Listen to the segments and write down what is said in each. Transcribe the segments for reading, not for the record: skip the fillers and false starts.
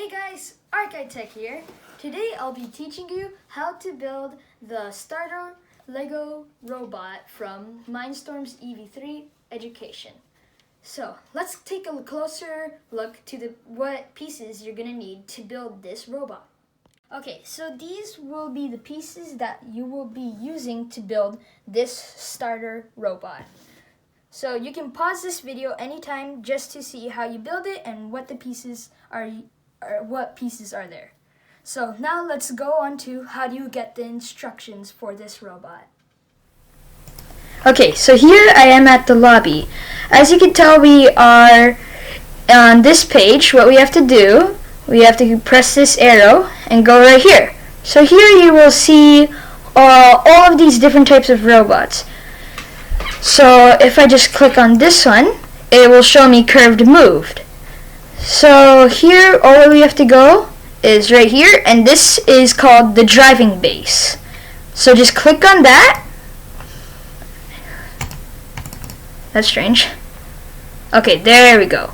Hey guys, Architect here. Today I'll be teaching you how to build the starter Lego robot from Mindstorm's EV3 education. So let's take a closer look to what pieces you're gonna need to build this robot. Okay, so these will be the pieces that you will be using to build this starter robot. So you can pause this video anytime just to see how you build it and what the pieces are, what pieces are there. So now let's go on to how do you get the instructions for this robot. Okay, so here I am at the lobby. As you can tell, we are on this page. What we have to do, we have to press this arrow and go right here. So here you will see all of these different types of robots. So if I just click on this one, it will show me curved moved. So here all we have to go is right here, and this is called the driving base. So just click on that. That's strange. Okay, there we go.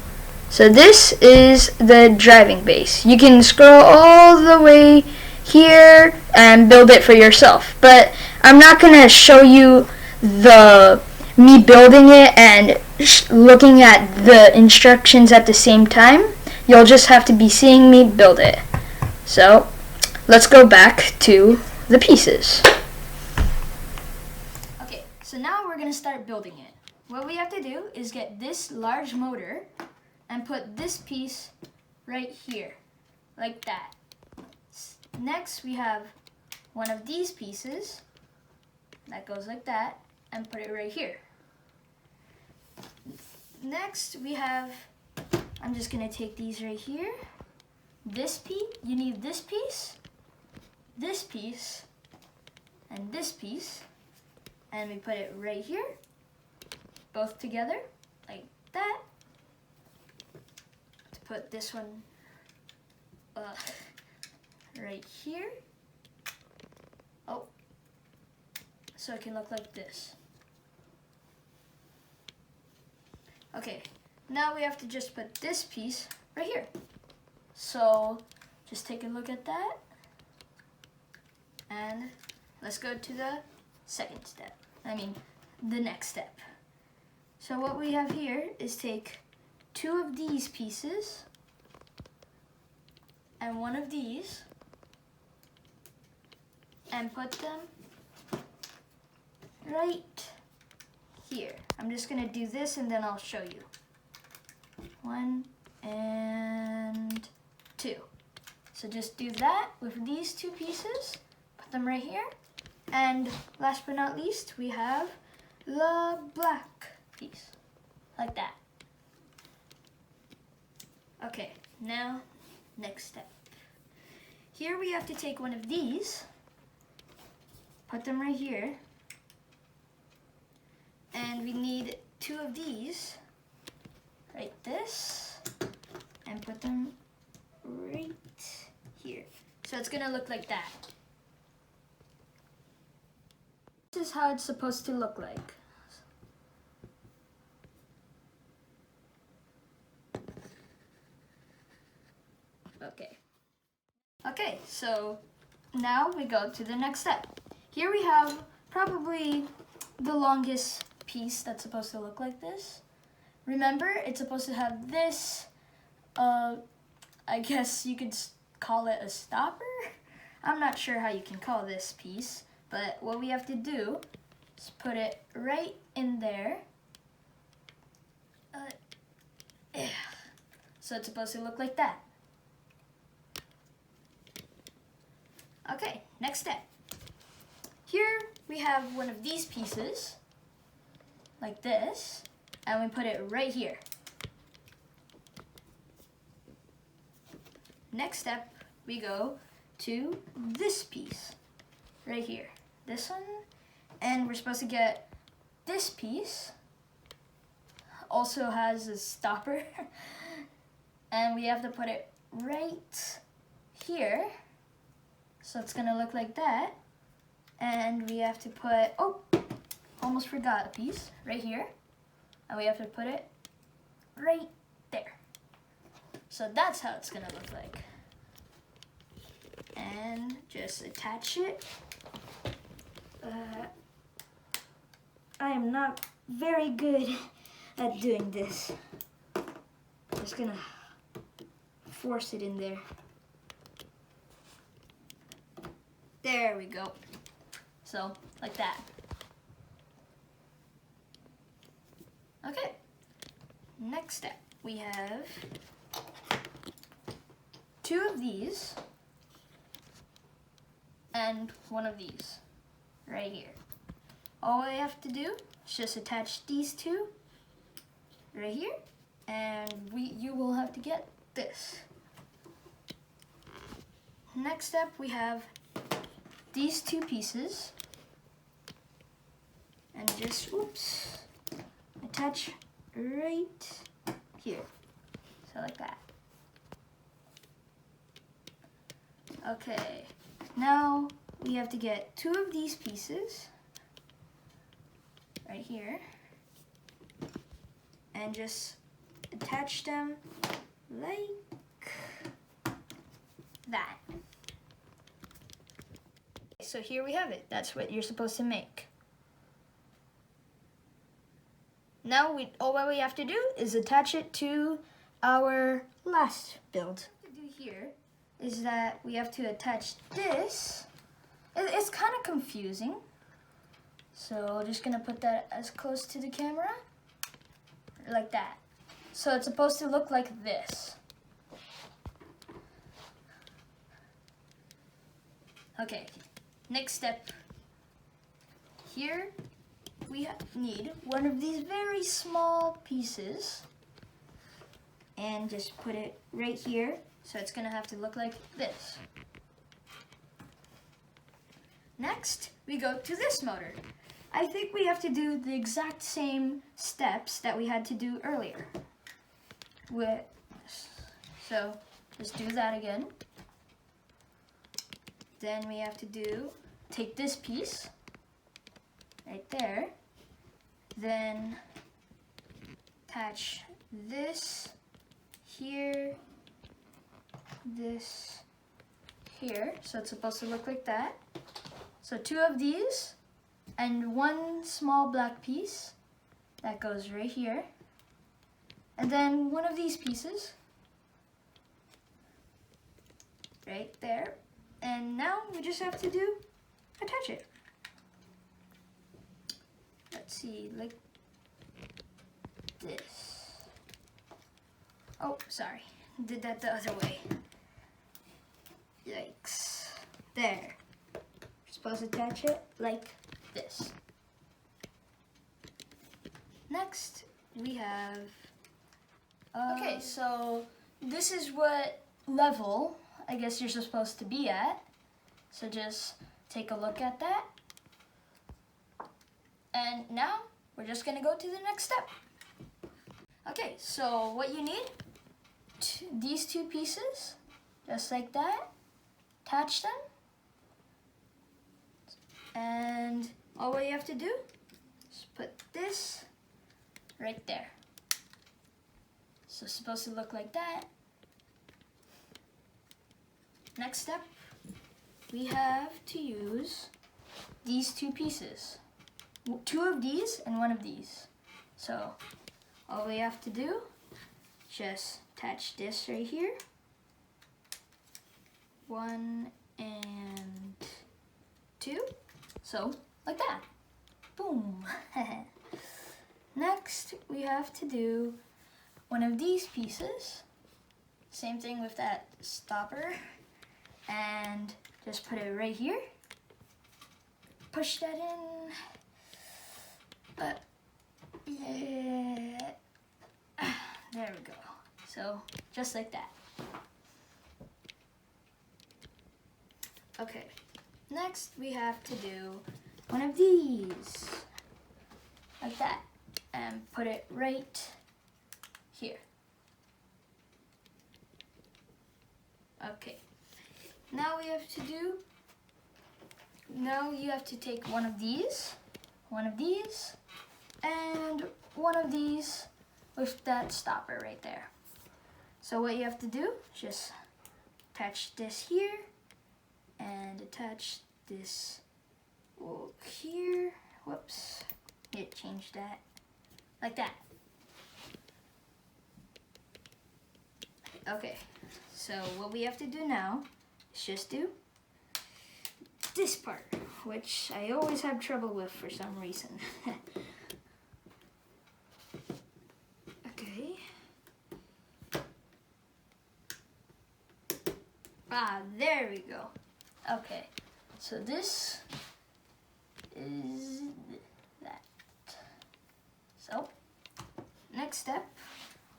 So this is the driving base. You can scroll all the way here and build it for yourself. But I'm not gonna show you me building it and looking at the instructions at the same time. You'll just have to be seeing me build it. So let's go back to the pieces. Okay, so now we're gonna start building it. What we have to do is get this large motor and put this piece right here, like that. Next we have one of these pieces that goes like that and put it right here. Next we have, I'm just gonna take these right here. This piece, you need this piece, and this piece, and we put it right here, both together, like that. To put this one right here. Oh, so it can look like this. Okay, now we have to just put this piece right here. So just take a look at that. And let's go to the second step. The next step. So what we have here is take two of these pieces and one of these and put them right here. I'm just gonna do this and then I'll show you. 1 and 2. So just do that with these two pieces, put them right here, and last but not least, we have the black piece, like that. Okay, now next step. Here we have to take one of these, put them right here, and we need two of these, like this, and put them right here. So it's gonna look like that. This is how it's supposed to look like. Okay, so now we go to the next step. Here we have probably the longest piece that's supposed to look like this. Remember, it's supposed to have this, I guess you could call it a stopper? I'm not sure how you can call this piece, but what we have to do is put it right in there. So it's supposed to look like that. Okay, next step. Here we have one of these pieces, like this, and we put it right here. Next step, we go to this piece, right here. This one, and we're supposed to get this piece, also has a stopper, and we have to put it right here. So it's gonna look like that. And we have to put, oh, almost forgot a piece right here. And we have to put it right there. So that's how it's gonna look like. and just attach it. I am not very good at doing this. Just gonna force it in there. There we go. So, like that. Okay, next step. We have 2 of these and 1 of these right here. All I have to do is just attach these 2 right here, and you will have to get this. Next step, we have these 2 pieces, and just attach right here, so like that. Okay, now we have to get 2 of these pieces right here and just attach them like that. So here we have it. That's what you're supposed to make. Now all we have to do is attach it to our last build. What to do here is that we have to attach this. It's kind of confusing. So just gonna put that as close to the camera, like that. So it's supposed to look like this. Okay, next step. Here we need 1 of these very small pieces and just put it right here. So it's gonna have to look like this. Next, we go to this motor. I think we have to do the exact same steps that we had to do earlier. So just do that again. Then we have to take this piece right there, then attach this here, this here, so it's supposed to look like that. So 2 of these and 1 small black piece that goes right here, and then 1 of these pieces right there, and now we just have to attach it. Let's see, like this. Oh, sorry, did that the other way. Yikes. There. You're supposed to attach it like this. Next, we have... okay, so this is what level I guess you're supposed to be at. So just take a look at that. And now we're just gonna go to the next step. Okay, so what you need, these 2 pieces, just like that, attach them, and all we have to do is put this right there. So it's supposed to look like that. Next step, we have to use these 2 pieces. 2 of these and 1 of these. So all we have to do, just attach this right here. 1 and 2. So like that. Boom. Next, we have to do 1 of these pieces. Same thing with that stopper. And just put it right here. Push that in. Yeah. There we go. So just like that. Okay. Next we have to do 1 of these. Like that. And put it right here. Okay. Now we have to you have to take 1 of these, 1 of these, and 1 of these with that stopper right there. So what you have to do, just attach this here, and attach this here. Whoops, it changed that, like that. Okay, so what we have to do now is just do this part, which I always have trouble with for some reason. Okay. Ah, there we go. Okay, so this is that. So, next step,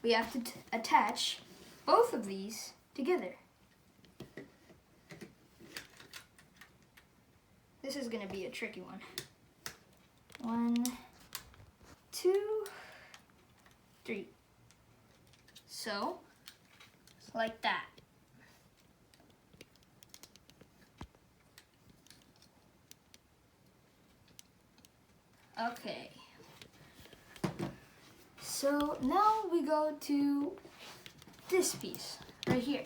we have to attach both of these together. This is gonna be a tricky one. 1, 2, 3. So, like that. Okay. So now we go to this piece right here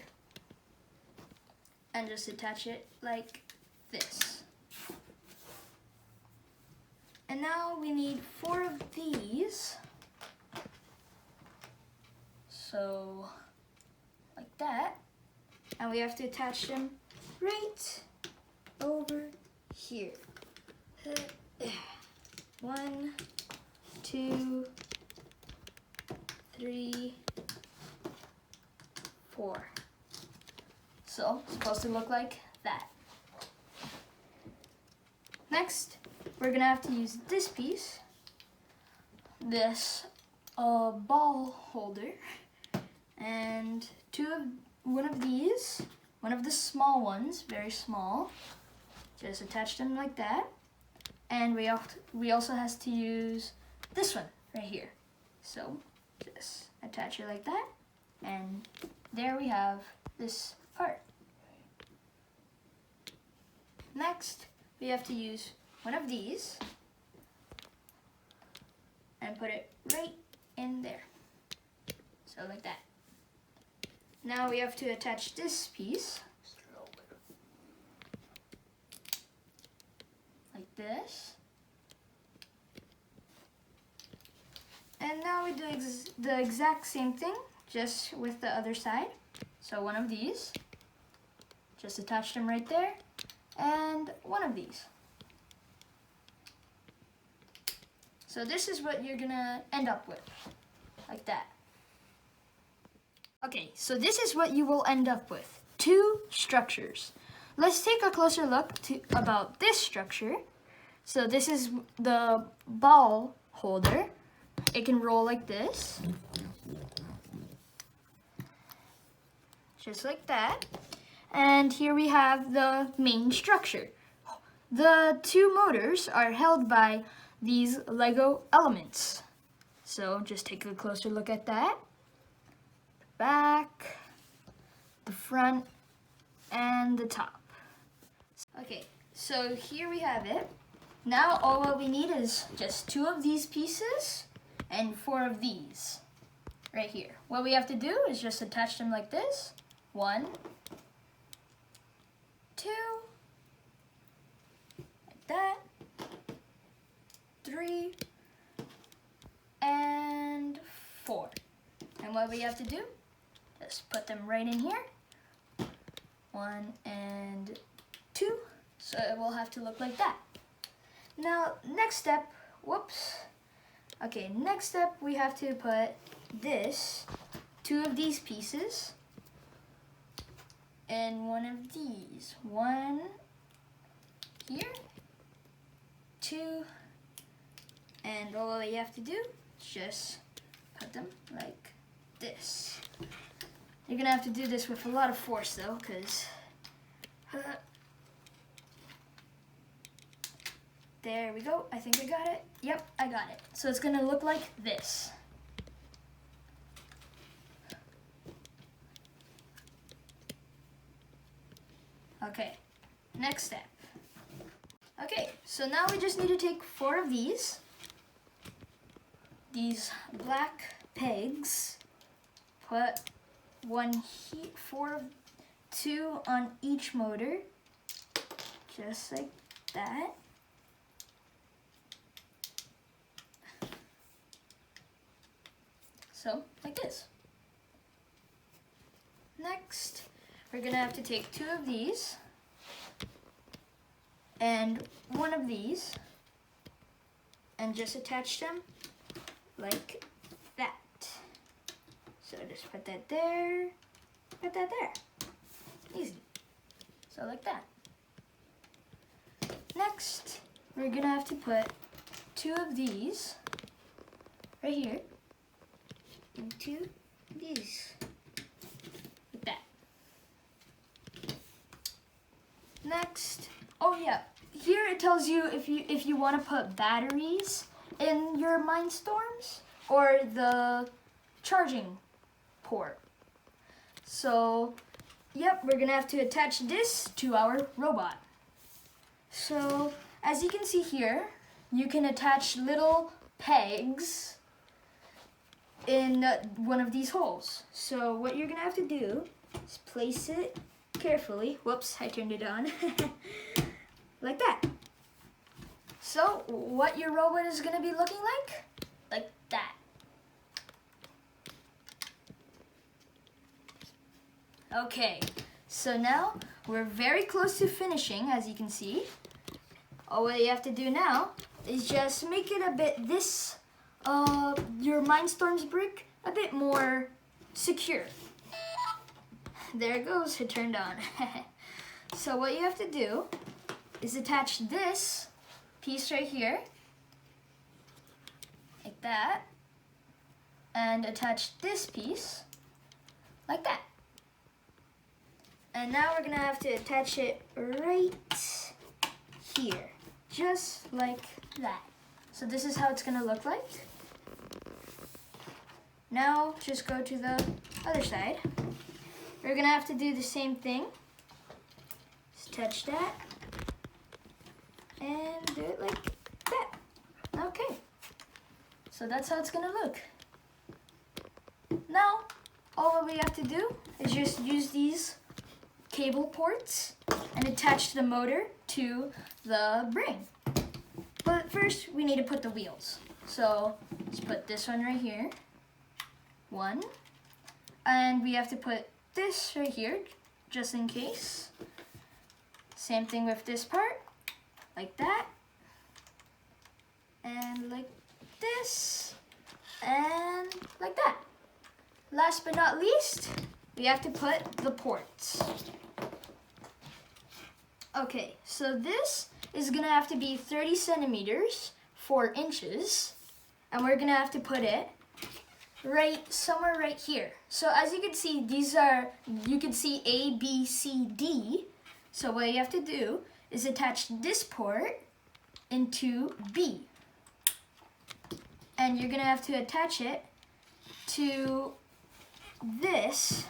and just attach it like this. And now we need 4 of these. So like that. And we have to attach them right over here. 1, 2, 3, 4. So it's supposed to look like that. Next, we're gonna have to use this piece, this ball holder, and one of these, one of the small ones, very small. Just attach them like that. And we also have to use this one right here. So just attach it like that, and there we have this part. Next, we have to use one of these and put it right in there. So like that. Now we have to attach this piece like this. And now we do the exact same thing, just with the other side. So one of these, just attach them right there, and one of these. So this is what you're gonna end up with, like that. Okay, so this is what you will end up with, 2 structures. Let's take a closer look about this structure. So this is the ball holder. It can roll like this, just like that. And here we have the main structure. The 2 motors are held by these Lego elements. So just take a closer look at that. The back, the front, and the top. Okay, so here we have it. Now all what we need is just 2 of these pieces and 4 of these right here. What we have to do is just attach them like this. 1, 2, like that, 3, and 4. And what we have to do, just put them right in here. 1 and 2. So it will have to look like that. Now, next step, whoops. Okay, next step we have to put this, 2 of these pieces, and 1 of these. 1 here, 2, and all you have to do is just put them like this. You're gonna have to do this with a lot of force though, because there we go. I think I got it. Yep, I got it. So it's gonna look like this. Okay, next step. Okay, so now we just need to take 4 of these black pegs, put 2 on each motor, just like that. So, like this. Next, we're gonna have to take 2 of these and 1 of these and just attach them like that. So just put that there, put that there. Easy. So like that. Next, we're gonna have to put 2 of these right here into these. Like that. Next, oh yeah, here it tells you if you want to put batteries in your Mindstorms or the charging port. So, yep, we're gonna have to attach this to our robot. So, as you can see here, you can attach little pegs in one of these holes. So what you're gonna have to do is place it carefully. Whoops, I turned it on. Like that. So what your robot is gonna be looking like that. Okay, so now we're very close to finishing, as you can see. All what you have to do now is just make it a bit your Mindstorms brick a bit more secure. There it goes, it turned on. So what you have to do is attach this piece right here, like that, and attach this piece like that. And now we're gonna have to attach it right here, just like that. So this is how it's gonna look like. Now just go to the other side. We're gonna have to do the same thing. Just touch that and do it like that. Okay, so that's how it's gonna look. Now, all we have to do is just use these cable ports and attach the motor to the brain. But first, we need to put the wheels. So let's put this one right here. 1. And we have to put this right here, just in case. Same thing with this part, like that. And like this, and like that. Last but not least, we have to put the ports. Okay, so this is gonna have to be 30 centimeters, 4 inches, and we're gonna have to put it somewhere right here. So as you can see, you can see A, B, C, D. So what you have to do is attach this port into B. And you're gonna have to attach it to this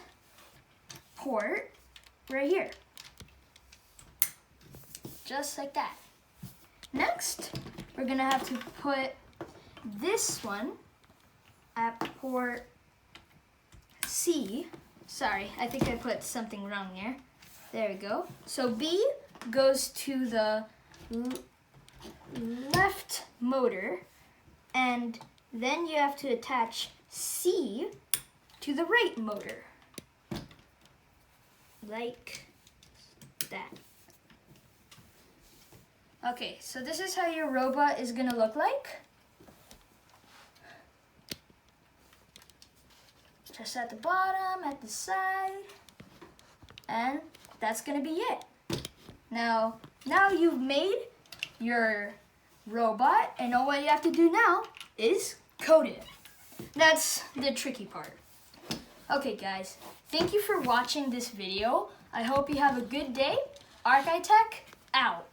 port right here. Just like that. Next, we're gonna have to put this one at port C. Sorry, I think I put something wrong there. There we go. So B goes to the left motor, and then you have to attach C to the right motor. Like that. Okay, so this is how your robot is gonna look like. Just at the bottom, at the side, and that's gonna be it. Now you've made your robot, and all what you have to do now is code it. That's the tricky part. Okay guys, thank you for watching this video. I hope you have a good day. Architect out.